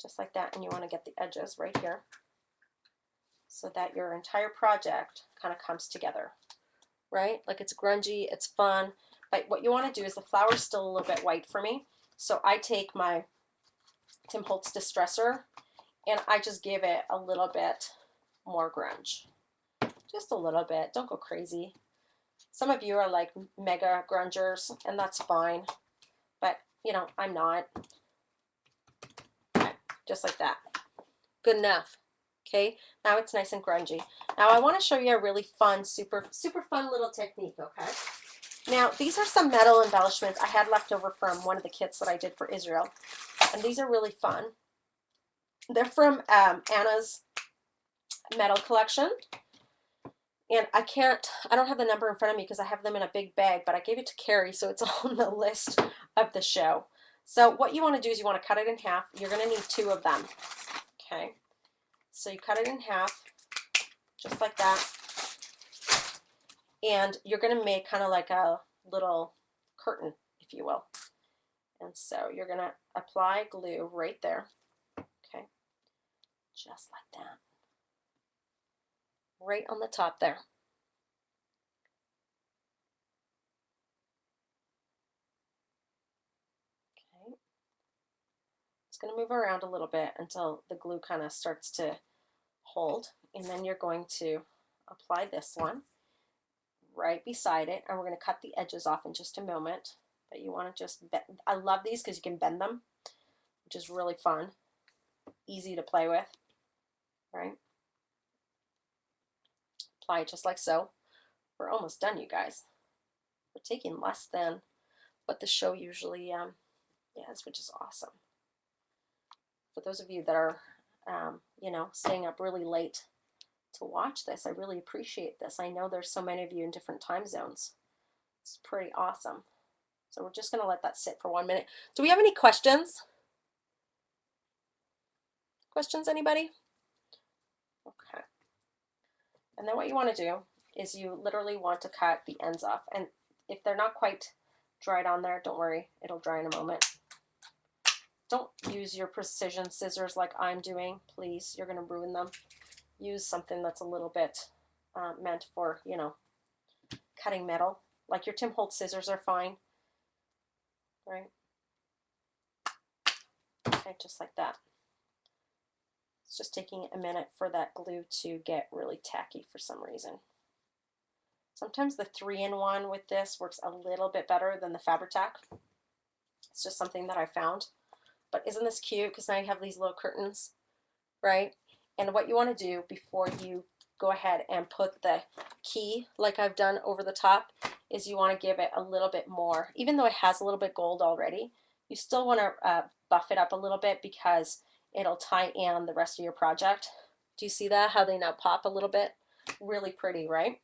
Just like that. And you want to get the edges right here so that your entire project kind of comes together, right? Like it's grungy, it's fun. But what you want to do is the flower's still a little bit white for me. So I take my Tim Holtz Distressor and I just give it a little bit more grunge. Just a little bit. Don't go crazy. Some of you are like mega grungers, and that's fine. But, you know, I'm not. Okay, just like that. Good enough. Okay, now it's nice and grungy. Now I want to show you a really fun, super fun little technique, okay? Now, these are some metal embellishments I had left over from one of the kits that I did for Israel. And these are really fun. They're from Anna's metal collection. And I don't have the number in front of me because I have them in a big bag, but I gave it to Carrie, so it's on the list of the show. So what you want to do is you want to cut it in half. You're going to need 2 of them, okay? So you cut it in half, just like that. And you're going to make kind of like a little curtain, if you will. And so you're going to apply glue right there, okay? Just like that. Right on the top there. Okay. It's going to move around a little bit until the glue kind of starts to hold, and then you're going to apply this one right beside it, and we're going to cut the edges off in just a moment. But you want to just bend. I love these because you can bend them, which is really fun, easy to play with, right? Apply it just like so. We're almost done, you guys. We're taking less than what the show usually is, which is awesome. For those of you that are you know, staying up really late to watch this, I really appreciate this. I know there's so many of you in different time zones. It's pretty awesome. So we're just going to let that sit for 1 minute. Do we have any questions? Questions, anybody? Okay. And then what you want to do is you literally want to cut the ends off. And if they're not quite dried on there, don't worry, it'll dry in a moment. Don't use your precision scissors like I'm doing, please. You're going to ruin them. Use something that's a little bit meant for, you know, cutting metal. Like your Tim Holtz scissors are fine. Right? Okay, just like that. It's just taking a minute for that glue to get really tacky for some reason. Sometimes the 3-in-1 with this works a little bit better than the Fabri-Tac. It's just something that I found. But isn't this cute? Because now you have these little curtains, right? And what you want to do before you go ahead and put the key, like I've done over the top, is you want to give it a little bit more. Even though it has a little bit gold already, you still want to buff it up a little bit because it'll tie in the rest of your project. Do you see that? How they now pop a little bit? Really pretty, right?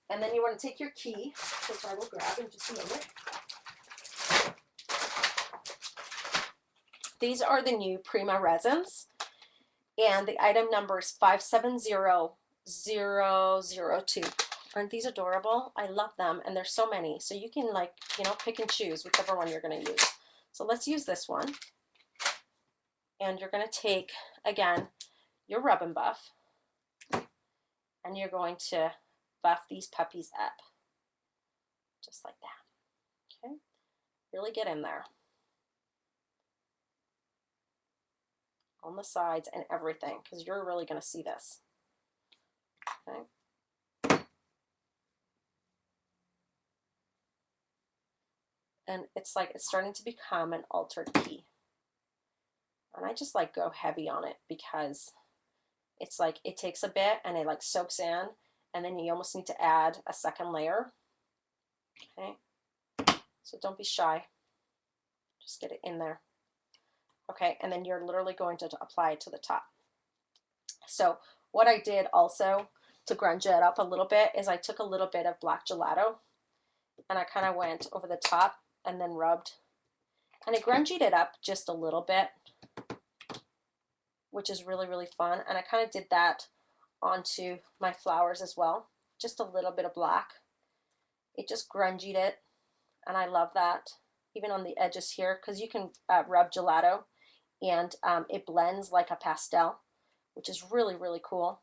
And then you want to take your key, which I will grab in just a moment. These are the new Prima resins, and the item number is 570002. Aren't these adorable? I love them, and there's so many. So you can, like, you know, pick and choose whichever one you're going to use. So let's use this one. And you're going to take, again, your rub and buff, and you're going to buff these puppies up. Just like that. Okay? Really get in there. On the sides and everything, because you're really going to see this. Okay? And it's like it's starting to become an altered key. And I just like go heavy on it because it's like it takes a bit and it like soaks in, and then you almost need to add a second layer. Okay, so don't be shy. Just get it in there. Okay, and then you're literally going to apply it to the top. So what I did also to grunge it up a little bit is I took a little bit of black gelato and I kind of went over the top and then rubbed, and I grungied it up just a little bit, which is really, really fun. And I kind of did that onto my flowers as well. Just a little bit of black. It just grungied it, and I love that. Even on the edges here, because you can rub gelato, and it blends like a pastel, which is really, really cool.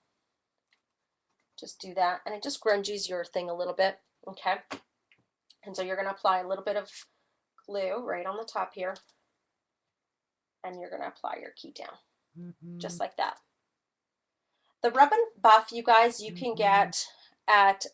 Just do that, and it just grungies your thing a little bit, okay? And so you're going to apply a little bit of glue right on the top here, and you're going to apply your key down, just like that. The rub and buff, you guys, you can get at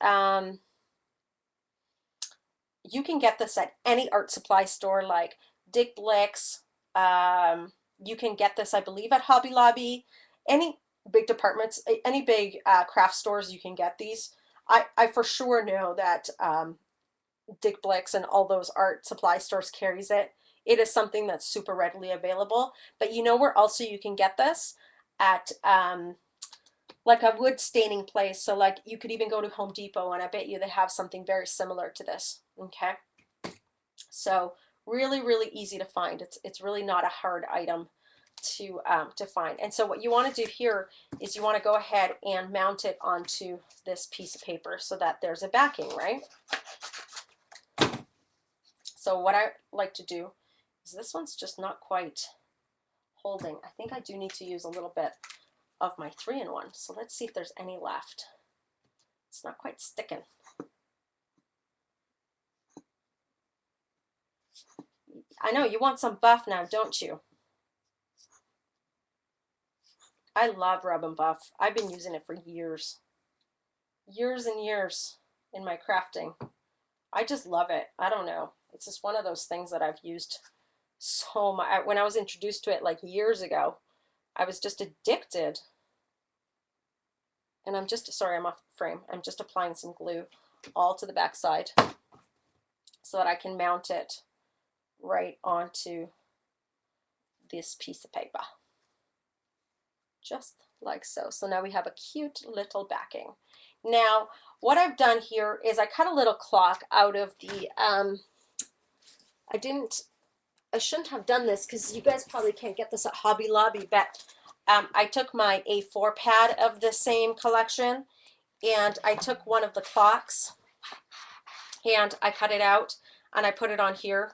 you can get this at any art supply store like Dick Blick's. You can get this, I believe, at Hobby Lobby. Any big departments, any big craft stores, you can get these. I for sure know that Dick Blick's and all those art supply stores carries it. It is something that's super readily available. But you know where also you can get this? At like a wood staining place. So like you could even go to Home Depot, and I bet you they have something very similar to this. Okay, so really, really easy to find. It's really not a hard item to find. And so what you want to do here is you want to go ahead and mount it onto this piece of paper so that there's a backing, right? So what I like to do is, this one's just not quite holding. I think I do need to use a little bit of my 3-in-1. So let's see if there's any left. It's not quite sticking. I know you want some buff now, don't you? I love rub and buff. I've been using it for years. Years and years in my crafting. I just love it. I don't know. It's just one of those things that I've used so much. When I was introduced to it like years ago, I was just addicted. And I'm just, sorry, I'm off frame. I'm just applying some glue all to the back side so that I can mount it right onto this piece of paper. Just like so. So now we have a cute little backing. Now, what I've done here is I cut a little clock out of the, I shouldn't have done this because you guys probably can't get this at Hobby Lobby, but I took my A4 pad of the same collection, and I took one of the clocks and I cut it out and I put it on here.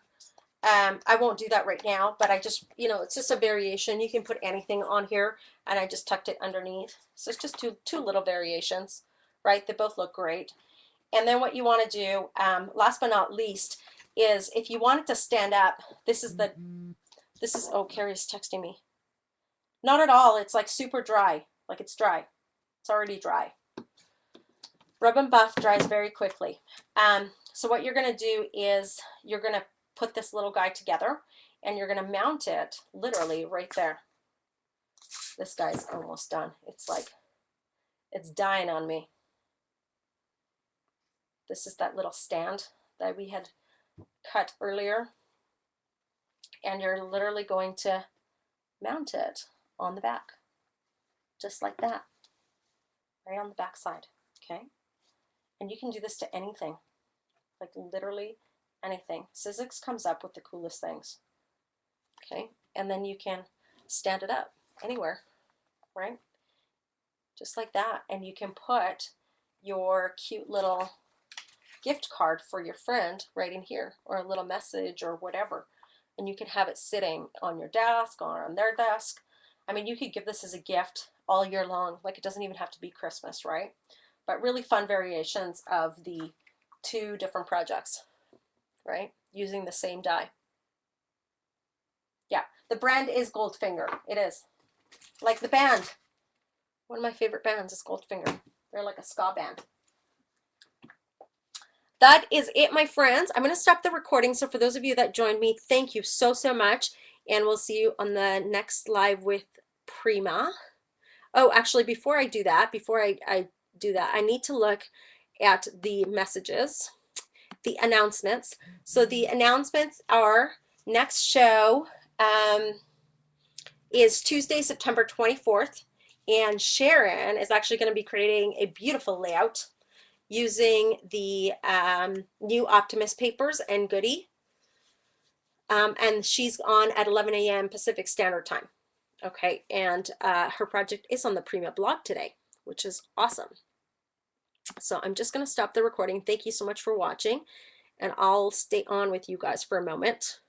I won't do that right now, but I just, you know, it's just a variation. You can put anything on here, and I just tucked it underneath. So it's just two little variations, right? They both look great. And then what you want to do, last but not least, is if you want it to stand up, this is, oh, Carrie's texting me. Not at all. It's like super dry. Like it's dry. It's already dry. Rub and buff dries very quickly. So what you're going to do is you're going to put this little guy together, and you're going to mount it literally right there. This guy's almost done. It's like, it's dying on me. This is that little stand that we had cut earlier, and you're literally going to mount it on the back, just like that, right on the back side. Okay, and you can do this to anything, like literally anything. Sizzix comes up with the coolest things. Okay, and then you can stand it up anywhere, right? Just like that. And you can put your cute little gift card for your friend right in here, or a little message or whatever. And you can have it sitting on your desk or on their desk. I mean, you could give this as a gift all year long. Like, it doesn't even have to be Christmas, right? But really fun variations of the two different projects, right? Using the same die. Yeah, the brand is Goldfinger. It is. Like the band. One of my favorite bands is Goldfinger. They're like a ska band. That is it, my friends. I'm going to stop the recording. So for those of you that joined me, thank you so, so much. And we'll see you on the next live with Prima. Oh, actually, before I do that, I need to look at the messages, the announcements. So the announcements are next show is Tuesday, September 24th. And Sharon is actually going to be creating a beautiful layout using the new Optimist papers and Goody. And she's on at 11 a.m. Pacific Standard Time. Okay, and her project is on the Prima blog today, which is awesome. So I'm just going to stop the recording. Thank you so much for watching, and I'll stay on with you guys for a moment.